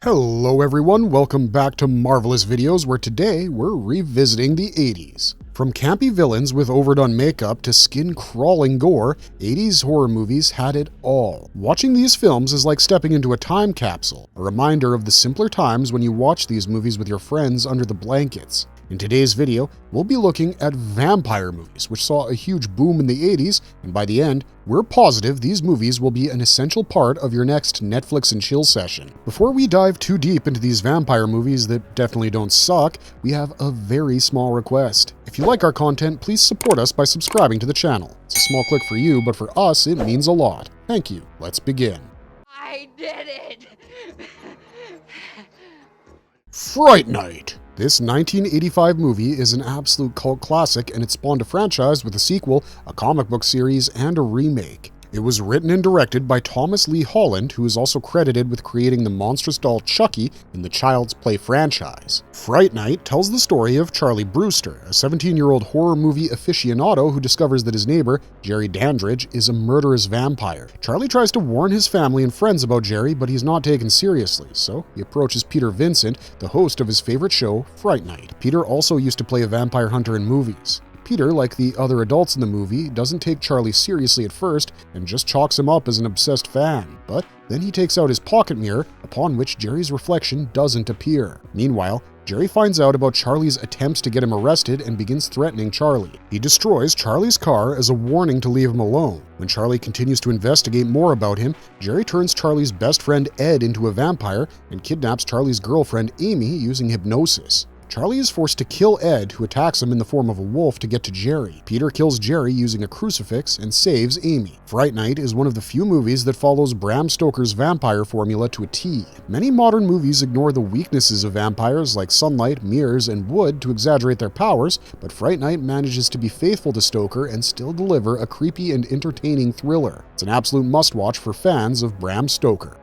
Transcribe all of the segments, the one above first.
Hello everyone, welcome back to Marvelous Videos, where today we're revisiting the 80s. From campy villains with overdone makeup to skin-crawling gore, 80s horror movies had it all. Watching these films is like stepping into a time capsule, a reminder of the simpler times when you watch these movies with your friends under the blankets. In today's video, we'll be looking at vampire movies, which saw a huge boom in the 80s, and by the end, we're positive these movies will be an essential part of your next Netflix and chill session. Before we dive too deep into these vampire movies that definitely don't suck, we have a very small request. If you like our content, please support us by subscribing to the channel. It's a small click for you, but for us, it means a lot. Thank you. Let's begin. I did it! Fright Night. This 1985 movie is an absolute cult classic, and it spawned a franchise with a sequel, a comic book series, and a remake. It was written and directed by Thomas Lee Holland, who is also credited with creating the monstrous doll Chucky in the Child's Play franchise. Fright Night tells the story of Charlie Brewster, a 17-year-old horror movie aficionado who discovers that his neighbor, Jerry Dandridge, is a murderous vampire. Charlie tries to warn his family and friends about Jerry, but he's not taken seriously, so he approaches Peter Vincent, the host of his favorite show, Fright Night. Peter also used to play a vampire hunter in movies. Peter, like the other adults in the movie, doesn't take Charlie seriously at first and just chalks him up as an obsessed fan. But then he takes out his pocket mirror, upon which Jerry's reflection doesn't appear. Meanwhile, Jerry finds out about Charlie's attempts to get him arrested and begins threatening Charlie. He destroys Charlie's car as a warning to leave him alone. When Charlie continues to investigate more about him, Jerry turns Charlie's best friend Ed into a vampire and kidnaps Charlie's girlfriend Amy using hypnosis. Charlie is forced to kill Ed, who attacks him in the form of a wolf, to get to Jerry. Peter kills Jerry using a crucifix and saves Amy. Fright Night is one of the few movies that follows Bram Stoker's vampire formula to a T. Many modern movies ignore the weaknesses of vampires like sunlight, mirrors, and wood to exaggerate their powers, but Fright Night manages to be faithful to Stoker and still deliver a creepy and entertaining thriller. It's an absolute must-watch for fans of Bram Stoker.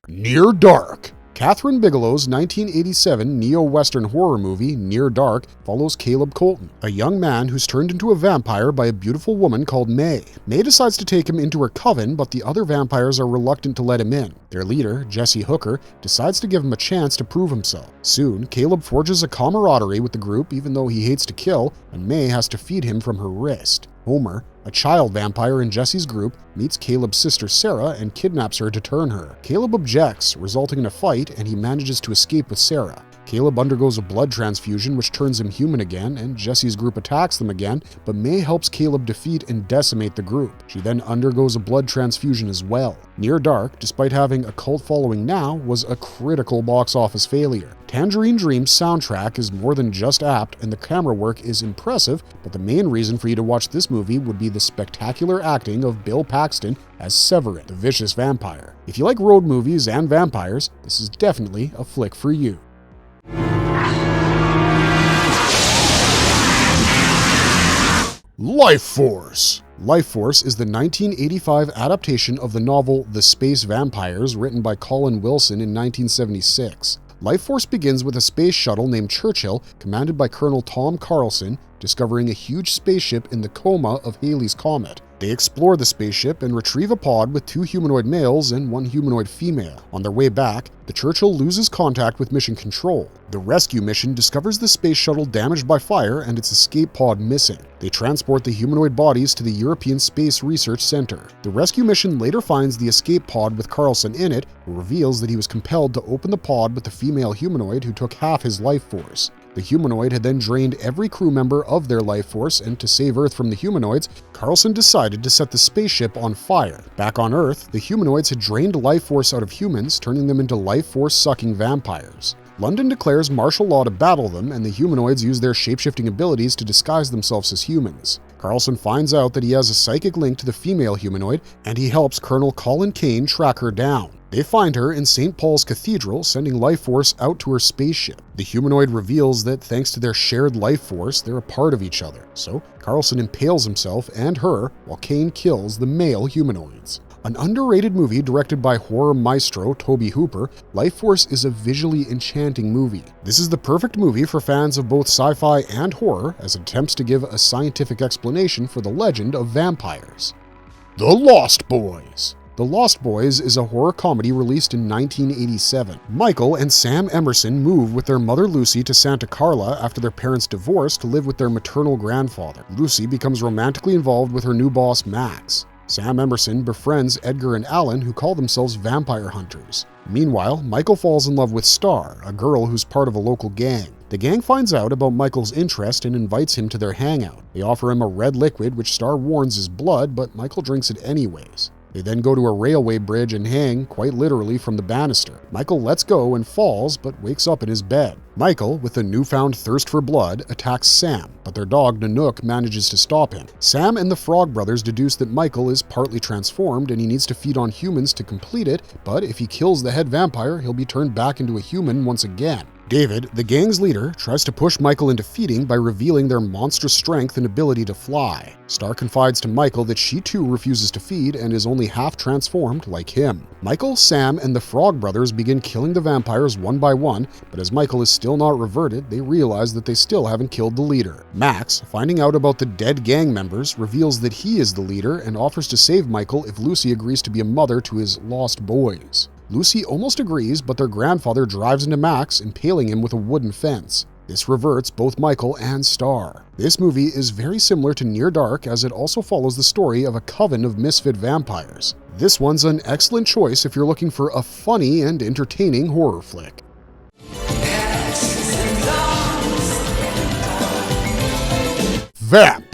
Near Dark. Catherine Bigelow's 1987 neo-Western horror movie, Near Dark, follows Caleb Colton, a young man who's turned into a vampire by a beautiful woman called May. May decides to take him into her coven, but the other vampires are reluctant to let him in. Their leader, Jesse Hooker, decides to give him a chance to prove himself. Soon, Caleb forges a camaraderie with the group even though he hates to kill, and May has to feed him from her wrist. Homer, a child vampire in Jesse's group, meets Caleb's sister Sarah and kidnaps her to turn her. Caleb objects, resulting in a fight, and he manages to escape with Sarah. Caleb undergoes a blood transfusion which turns him human again, and Jesse's group attacks them again, but May helps Caleb defeat and decimate the group. She then undergoes a blood transfusion as well. Near Dark, despite having a cult following now, was a critical box office failure. Tangerine Dream's soundtrack is more than just apt, and the camera work is impressive, but the main reason for you to watch this movie would be the spectacular acting of Bill Paxton as Severin, the vicious vampire. If you like road movies and vampires, this is definitely a flick for you. Life Force. Life Force is the 1985 adaptation of the novel The Space Vampires, written by Colin Wilson in 1976. Life Force begins with a space shuttle named Churchill, commanded by Colonel Tom Carlson, discovering a huge spaceship in the coma of Halley's Comet. They explore the spaceship and retrieve a pod with 2 humanoid males and 1 humanoid female. On their way back, the Churchill loses contact with Mission Control. The rescue mission discovers the space shuttle damaged by fire and its escape pod missing. They transport the humanoid bodies to the European Space Research Center. The rescue mission later finds the escape pod with Carlson in it, who reveals that he was compelled to open the pod with the female humanoid who took half his life force. The humanoid had then drained every crew member of their life force, and to save Earth from the humanoids, Carlson decided to set the spaceship on fire. Back on Earth, the humanoids had drained life force out of humans, turning them into life force-sucking vampires. London declares martial law to battle them, and the humanoids use their shape-shifting abilities to disguise themselves as humans. Carlson finds out that he has a psychic link to the female humanoid, and he helps Colonel Colin Kane track her down. They find her in St. Paul's Cathedral, sending life force out to her spaceship. The humanoid reveals that thanks to their shared life force, they're a part of each other. So Carlson impales himself and her, while Kane kills the male humanoids. An underrated movie directed by horror maestro Tobe Hooper, Life Force is a visually enchanting movie. This is the perfect movie for fans of both sci-fi and horror, as it attempts to give a scientific explanation for the legend of vampires. The Lost Boys. The Lost Boys is a horror comedy released in 1987. Michael and Sam Emerson move with their mother Lucy to Santa Carla after their parents divorce to live with their maternal grandfather. Lucy becomes romantically involved with her new boss Max. Sam Emerson befriends Edgar and Alan, who call themselves vampire hunters. Meanwhile, Michael falls in love with Star, a girl who's part of a local gang. The gang finds out about Michael's interest and invites him to their hangout. They offer him a red liquid which Star warns is blood, but Michael drinks it anyways. They then go to a railway bridge and hang, quite literally, from the banister. Michael lets go and falls, but wakes up in his bed. Michael, with a newfound thirst for blood, attacks Sam, but their dog Nanook manages to stop him. Sam and the Frog Brothers deduce that Michael is partly transformed and he needs to feed on humans to complete it, but if he kills the head vampire, he'll be turned back into a human once again. David, the gang's leader, tries to push Michael into feeding by revealing their monstrous strength and ability to fly. Star confides to Michael that she too refuses to feed and is only half transformed like him. Michael, Sam, and the Frog Brothers begin killing the vampires one by one, but as Michael is still not reverted, they realize that they still haven't killed the leader. Max, finding out about the dead gang members, reveals that he is the leader and offers to save Michael if Lucy agrees to be a mother to his lost boys. Lucy almost agrees, but their grandfather drives into Max, impaling him with a wooden fence. This reverts both Michael and Star. This movie is very similar to Near Dark, as it also follows the story of a coven of misfit vampires. This one's an excellent choice if you're looking for a funny and entertaining horror flick. Vamp.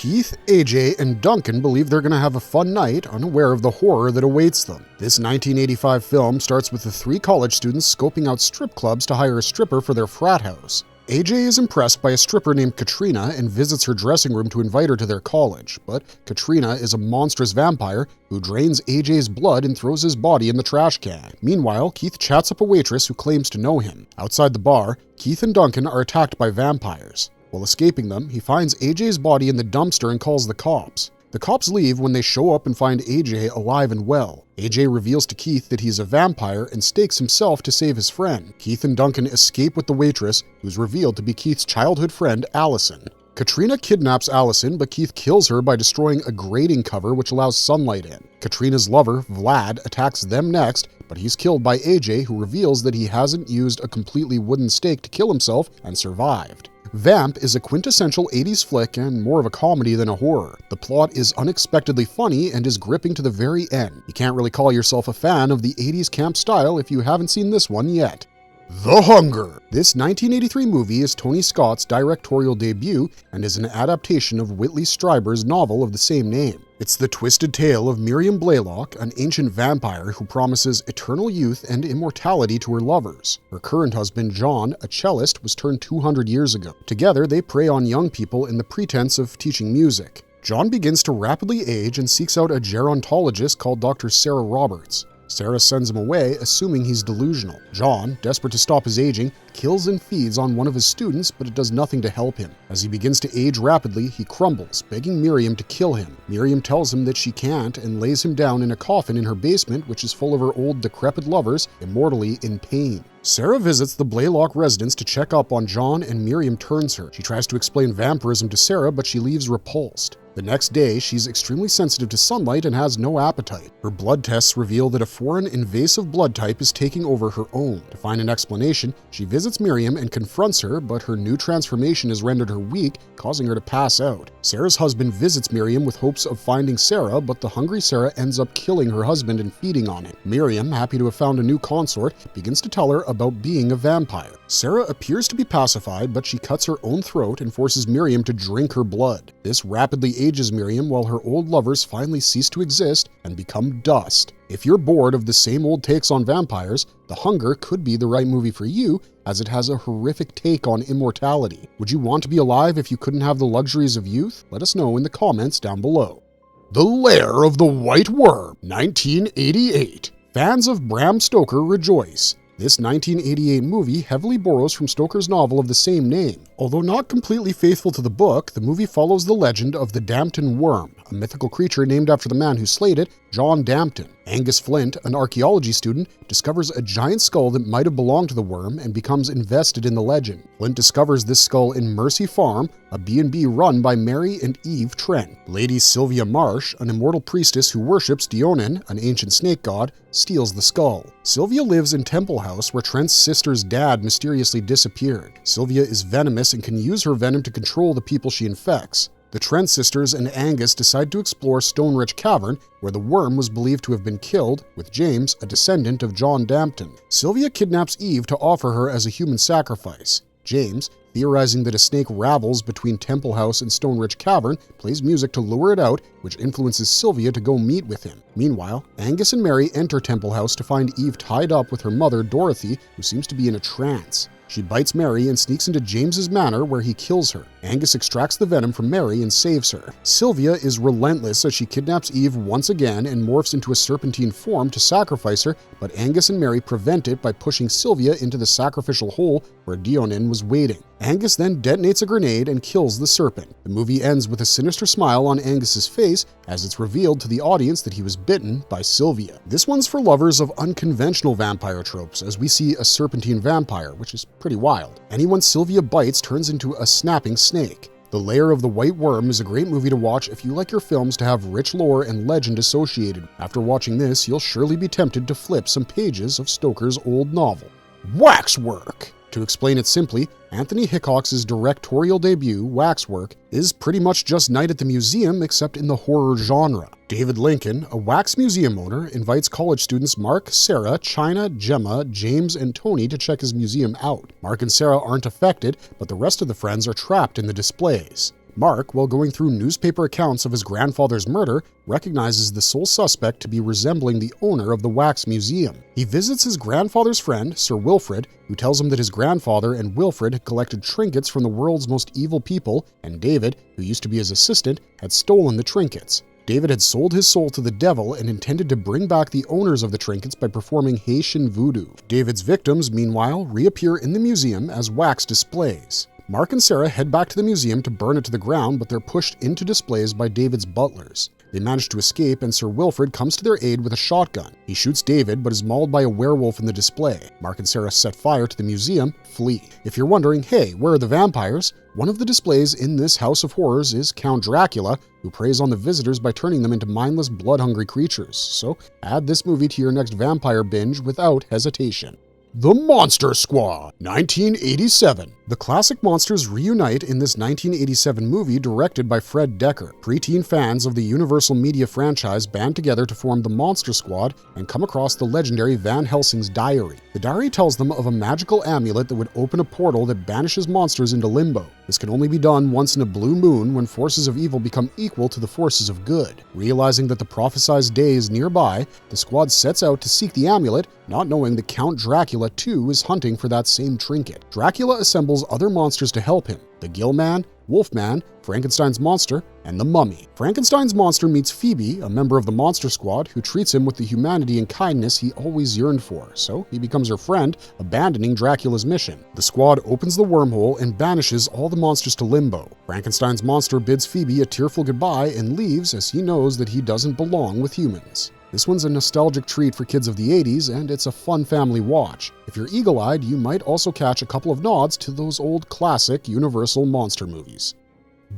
Keith, AJ, and Duncan believe they're going to have a fun night, unaware of the horror that awaits them. This 1985 film starts with the three college students scoping out strip clubs to hire a stripper for their frat house. AJ is impressed by a stripper named Katrina and visits her dressing room to invite her to their college, but Katrina is a monstrous vampire who drains AJ's blood and throws his body in the trash can. Meanwhile, Keith chats up a waitress who claims to know him. Outside the bar, Keith and Duncan are attacked by vampires. While escaping them, he finds AJ's body in the dumpster and calls the cops. The cops leave when they show up and find AJ alive and well. AJ reveals to Keith that he's a vampire and stakes himself to save his friend. Keith and Duncan escape with the waitress, who's revealed to be Keith's childhood friend, Allison. Katrina kidnaps Allison, but Keith kills her by destroying a grating cover which allows sunlight in. Katrina's lover, Vlad, attacks them next, but he's killed by AJ, who reveals that he hasn't used a completely wooden stake to kill himself and survived. Vamp is a quintessential 80s flick and more of a comedy than a horror. The plot is unexpectedly funny and is gripping to the very end. You can't really call yourself a fan of the 80s camp style if you haven't seen this one yet. The Hunger. This 1983 movie is Tony Scott's directorial debut and is an adaptation of Whitley Strieber's novel of the same name. It's the twisted tale of Miriam Blaylock, an ancient vampire who promises eternal youth and immortality to her lovers. Her current husband, John, a cellist, was turned 200 years ago. Together, they prey on young people in the pretense of teaching music. John begins to rapidly age and seeks out a gerontologist called Dr. Sarah Roberts. Sarah sends him away, assuming he's delusional. John, desperate to stop his aging, kills and feeds on one of his students, but it does nothing to help him. As he begins to age rapidly, he crumbles, begging Miriam to kill him. Miriam tells him that she can't and lays him down in a coffin in her basement, which is full of her old decrepit lovers, immortally in pain. Sarah visits the Blaylock residence to check up on John, and Miriam turns her. She tries to explain vampirism to Sarah, but she leaves repulsed. The next day, she's extremely sensitive to sunlight and has no appetite. Her blood tests reveal that a foreign invasive blood type is taking over her own. To find an explanation, she visits Miriam and confronts her, but her new transformation has rendered her weak, causing her to pass out. Sarah's husband visits Miriam with hopes of finding Sarah, but the hungry Sarah ends up killing her husband and feeding on him. Miriam, happy to have found a new consort, begins to tell her about being a vampire. Sarah appears to be pacified, but she cuts her own throat and forces Miriam to drink her blood. This rapidly ages Miriam while her old lovers finally cease to exist and become dust. If you're bored of the same old takes on vampires, The Hunger could be the right movie for you, as it has a horrific take on immortality. Would you want to be alive if you couldn't have the luxuries of youth? Let us know in the comments down below. The Lair of the White Worm, 1988. Fans of Bram Stoker rejoice. This 1988 movie heavily borrows from Stoker's novel of the same name. Although not completely faithful to the book, the movie follows the legend of the Dampton Worm, a mythical creature named after the man who slayed it, John Dampton. Angus Flint, an archaeology student, discovers a giant skull that might have belonged to the worm and becomes invested in the legend. Flint discovers this skull in Mercy Farm, a B&B run by Mary and Eve Trent. Lady Sylvia Marsh, an immortal priestess who worships Dionin, an ancient snake god, steals the skull. Sylvia lives in Temple House, where Trent's sister's dad mysteriously disappeared. Sylvia is venomous and can use her venom to control the people she infects. The Trent sisters and Angus decide to explore Stone Ridge Cavern, where the worm was believed to have been killed, with James, a descendant of John Dampton. Sylvia kidnaps Eve to offer her as a human sacrifice. James, theorizing that a snake ravels between Temple House and Stone Ridge Cavern, plays music to lure it out, which influences Sylvia to go meet with him. Meanwhile, Angus and Mary enter Temple House to find Eve tied up with her mother, Dorothy, who seems to be in a trance. She bites Mary and sneaks into James's manor, where he kills her. Angus extracts the venom from Mary and saves her. Sylvia is relentless as she kidnaps Eve once again and morphs into a serpentine form to sacrifice her, but Angus and Mary prevent it by pushing Sylvia into the sacrificial hole where Dionin was waiting. Angus then detonates a grenade and kills the serpent. The movie ends with a sinister smile on Angus's face as it's revealed to the audience that he was bitten by Sylvia. This one's for lovers of unconventional vampire tropes, as we see a serpentine vampire, which is pretty wild. Anyone Sylvia bites turns into a snapping snake. The Lair of the White Worm is a great movie to watch if you like your films to have rich lore and legend associated. After watching this, you'll surely be tempted to flip some pages of Stoker's old novel. Waxwork! To explain it simply, Anthony Hickox's directorial debut, Waxwork, is pretty much just Night at the Museum except in the horror genre. David Lincoln, a wax museum owner, invites college students Mark, Sarah, China, Gemma, James, and Tony to check his museum out. Mark and Sarah aren't affected, but the rest of the friends are trapped in the displays. Mark, while going through newspaper accounts of his grandfather's murder, recognizes the sole suspect to be resembling the owner of the wax museum. He visits his grandfather's friend, Sir Wilfrid, who tells him that his grandfather and Wilfrid had collected trinkets from the world's most evil people, and David, who used to be his assistant, had stolen the trinkets. David had sold his soul to the devil and intended to bring back the owners of the trinkets by performing Haitian voodoo. David's victims, meanwhile, reappear in the museum as wax displays. Mark and Sarah head back to the museum to burn it to the ground, but they're pushed into displays by David's butlers. They manage to escape, and Sir Wilfrid comes to their aid with a shotgun. He shoots David, but is mauled by a werewolf in the display. Mark and Sarah set fire to the museum, flee. If you're wondering, hey, where are the vampires? One of the displays in this house of horrors is Count Dracula, who preys on the visitors by turning them into mindless, blood-hungry creatures. So add this movie to your next vampire binge without hesitation. The Monster Squad, 1987. The classic monsters reunite in this 1987 movie directed by Fred Decker. Preteen fans of the Universal Media franchise band together to form the Monster Squad and come across the legendary Van Helsing's diary. The diary tells them of a magical amulet that would open a portal that banishes monsters into limbo. This can only be done once in a blue moon when forces of evil become equal to the forces of good. Realizing that the prophesized day is nearby, the squad sets out to seek the amulet, not knowing that Count Dracula too is hunting for that same trinket. Dracula assembles other monsters to help him: the Gill-Man, Wolfman, Frankenstein's monster, and the Mummy. Frankenstein's monster meets Phoebe, a member of the Monster Squad, who treats him with the humanity and kindness he always yearned for, so he becomes her friend, abandoning Dracula's mission. The squad opens the wormhole and banishes all the monsters to limbo. Frankenstein's monster bids Phoebe a tearful goodbye and leaves as he knows that he doesn't belong with humans. This one's a nostalgic treat for kids of the 80s, and it's a fun family watch. If you're eagle-eyed, you might also catch a couple of nods to those old classic Universal monster movies.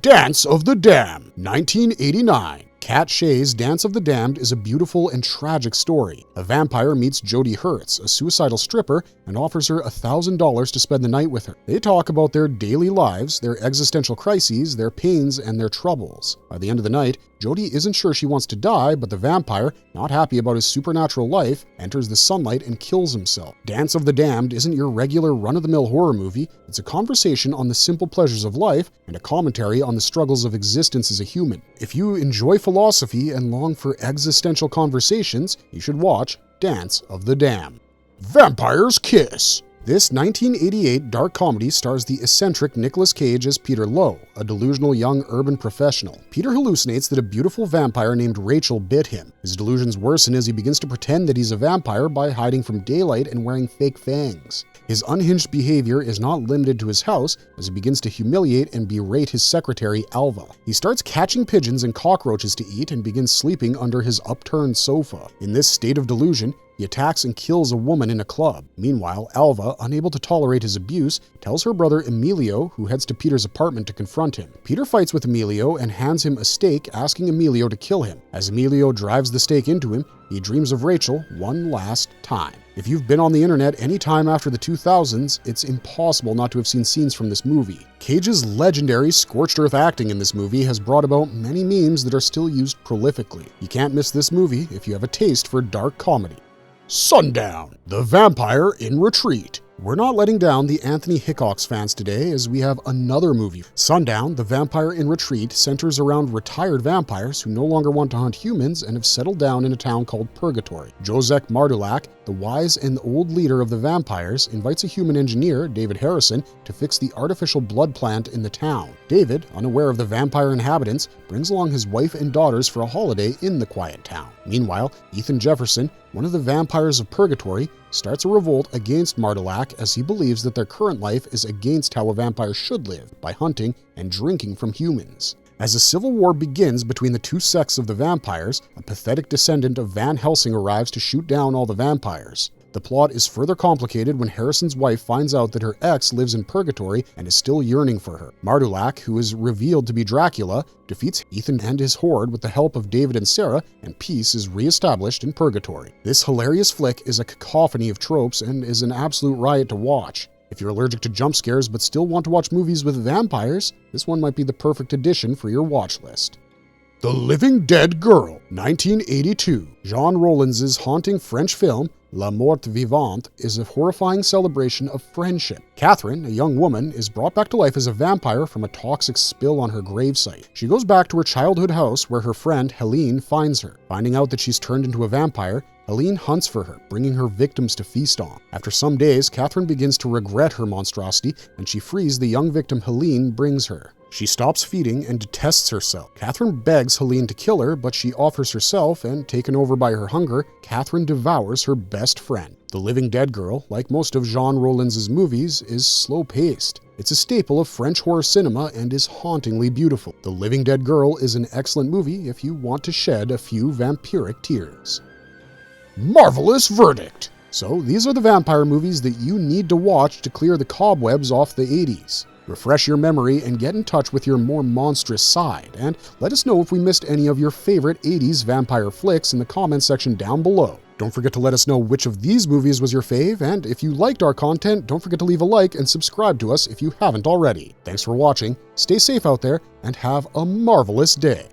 Dance of the Damned, 1989. Kat Shea's Dance of the Damned is a beautiful and tragic story. A vampire meets Jody Hertz, a suicidal stripper, and offers her $1,000 to spend the night with her. They talk about their daily lives, their existential crises, their pains, and their troubles. By the end of the night, Jody isn't sure she wants to die, but the vampire, not happy about his supernatural life, enters the sunlight and kills himself. Dance of the Damned isn't your regular run-of-the-mill horror movie. It's a conversation on the simple pleasures of life and a commentary on the struggles of existence as a human. If you enjoy philosophy and long for existential conversations, you should watch Dance of the Damned. Vampire's Kiss, This 1988 dark comedy stars the eccentric Nicolas Cage as Peter Lowe, a delusional young urban professional. Peter hallucinates that a beautiful vampire named Rachel bit him. His delusions worsen as he begins to pretend that he's a vampire by hiding from daylight and wearing fake fangs. His unhinged behavior is not limited to his house as he begins to humiliate and berate his secretary, Alva. He starts catching pigeons and cockroaches to eat and begins sleeping under his upturned sofa. In this state of delusion, he attacks and kills a woman in a club. Meanwhile, Alva, unable to tolerate his abuse, tells her brother Emilio, who heads to Peter's apartment to confront him. Peter fights with Emilio and hands him a stake, asking Emilio to kill him. As Emilio drives the stake into him, he dreams of Rachel one last time. If you've been on the internet any time after the 2000s, it's impossible not to have seen scenes from this movie. Cage's legendary scorched earth acting in this movie has brought about many memes that are still used prolifically. You can't miss this movie if you have a taste for dark comedy. Sundown, the vampire in retreat. We're not letting down the Anthony Hickox fans today as we have another movie. Sundown, the vampire in retreat, centers around retired vampires who no longer want to hunt humans and have settled down in a town called Purgatory. Josek Mardulak, the wise and old leader of the vampires, invites a human engineer, David Harrison, to fix the artificial blood plant in the town. David, unaware of the vampire inhabitants, brings along his wife and daughters for a holiday in the quiet town. Meanwhile, Ethan Jefferson, one of the vampires of Purgatory, starts a revolt against Mardulak as he believes that their current life is against how a vampire should live, by hunting and drinking from humans. As a civil war begins between the two sects of the vampires, a pathetic descendant of Van Helsing arrives to shoot down all the vampires. The plot is further complicated when Harrison's wife finds out that her ex lives in Purgatory and is still yearning for her. Mardulak, who is revealed to be Dracula, defeats Ethan and his horde with the help of David and Sarah, and peace is re-established in Purgatory. This hilarious flick is a cacophony of tropes and is an absolute riot to watch. If you're allergic to jump scares but still want to watch movies with vampires, this one might be the perfect addition for your watch list. The Living Dead Girl, 1982. Jean Rollins' haunting French film, La Mort Vivante, is a horrifying celebration of friendship. Catherine, a young woman, is brought back to life as a vampire from a toxic spill on her gravesite. She goes back to her childhood house where her friend Helene finds her. Finding out that she's turned into a vampire, Helene hunts for her, bringing her victims to feast on. After some days, Catherine begins to regret her monstrosity, and she frees the young victim Helene brings her. She stops feeding and detests herself. Catherine begs Helene to kill her, but she offers herself, and taken over by her hunger, Catherine devours her best friend. The Living Dead Girl, like most of Jean Rollins' movies, is slow-paced. It's a staple of French horror cinema and is hauntingly beautiful. The Living Dead Girl is an excellent movie if you want to shed a few vampiric tears. Marvelous verdict! So these are the vampire movies that you need to watch to clear the cobwebs off the 80s. Refresh your memory and get in touch with your more monstrous side, and let us know if we missed any of your favorite 80s vampire flicks in the comments section down below. Don't forget to let us know which of these movies was your fave, and if you liked our content, don't forget to leave a like and subscribe to us if you haven't already. Thanks for watching, stay safe out there, and have a marvelous day.